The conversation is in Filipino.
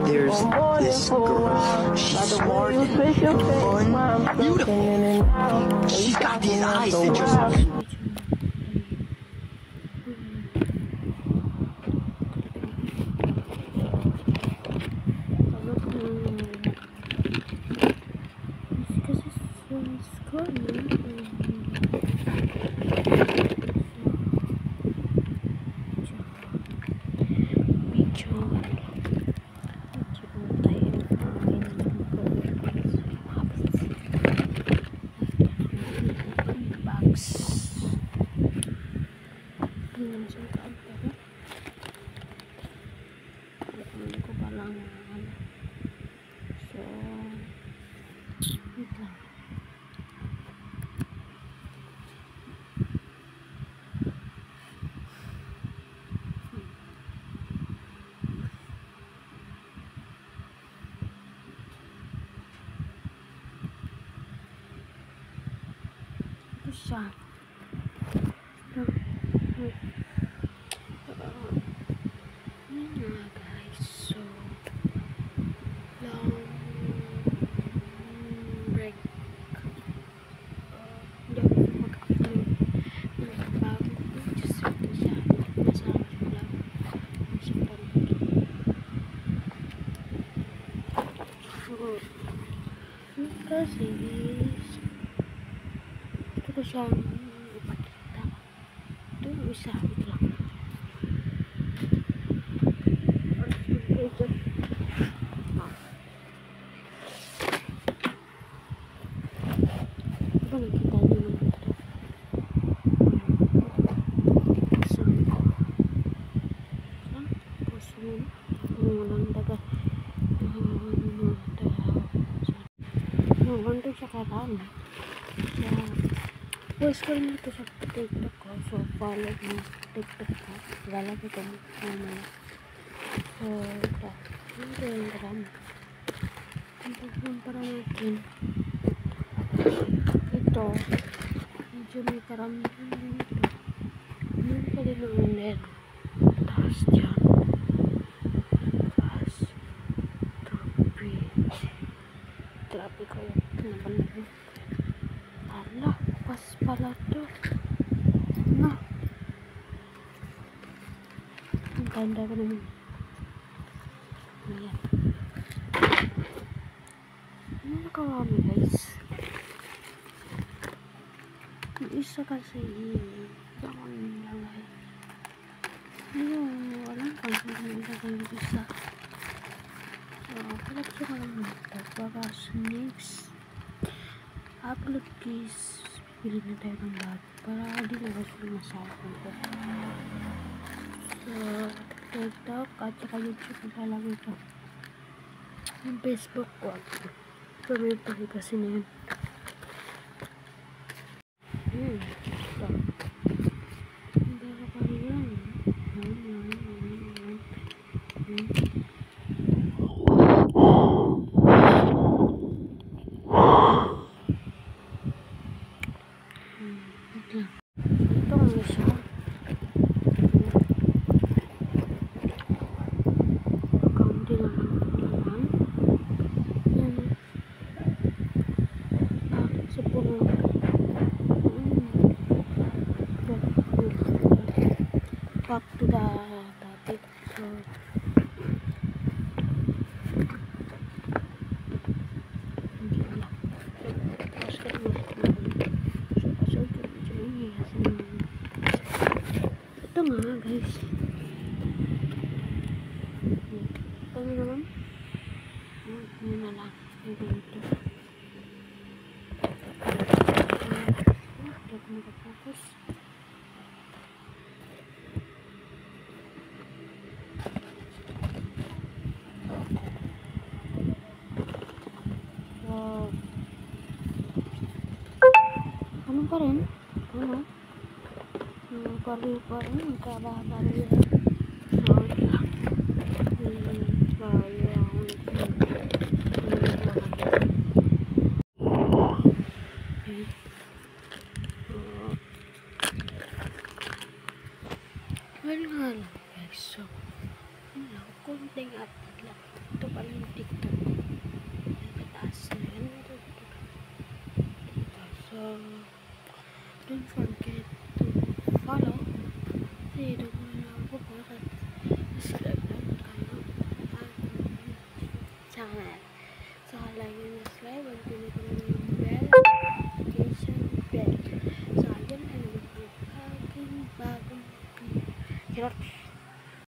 There's this girl. She's smart, fun, beautiful. She's got these eyes that just... Siya. Yun nga guys, so long break. Hindi ako mag-upload ng bago. Just ito siya. Masama siya lang. So, kasi is ito ko siyang ipakita. Ito yung isa. Ito lang. Diba nakita niyo naman ito? Walang daga. Nandun siya karami. Post ko rin ito sa TikTok ko. So, follow mo TikTok ko. Lalagay ko mamaya. So, ito. Ito yung karami. Para natin. Ito. Medyo may karami dito. Meron pa din ang ulit. Taas dyan. Taas. Grabe ko yun. Nabanagin. Ala, pas pala to. Na. Ang ganda ko naman. Ayan. Ano nakarami guys? Yung isa kasi baka yung langay. Ayun, walang pansin kung ilagay yung isa. So, palagyan ko lang ito. Para next upload case, pipili na tayo ng bago para di na gusto masakon ko. So, TikTok at saka YouTube ilalagay ko. Yung Facebook ko. Pamilipali kasi na yun. Ito. Hindi ka pa rin yan. Ito ang isa. Kaunti lang naman. Yan. Sa puno. Back to the topic. So, hindi lang. Ito nga guys. Ito naman. Ano na lang. Ito. Hindi ako mag-focus. Ano pa rin? Ano? Pariyo pa rin. Magkabahari yan. Well nga lang guys. So, wala ko konting update lang. Ito pala yung TikTok ko. Pataas na yan. So, don't forget to follow. Kasi doon ko na magpupost at subscribe lang kayo. Channel. So, like and subscribe until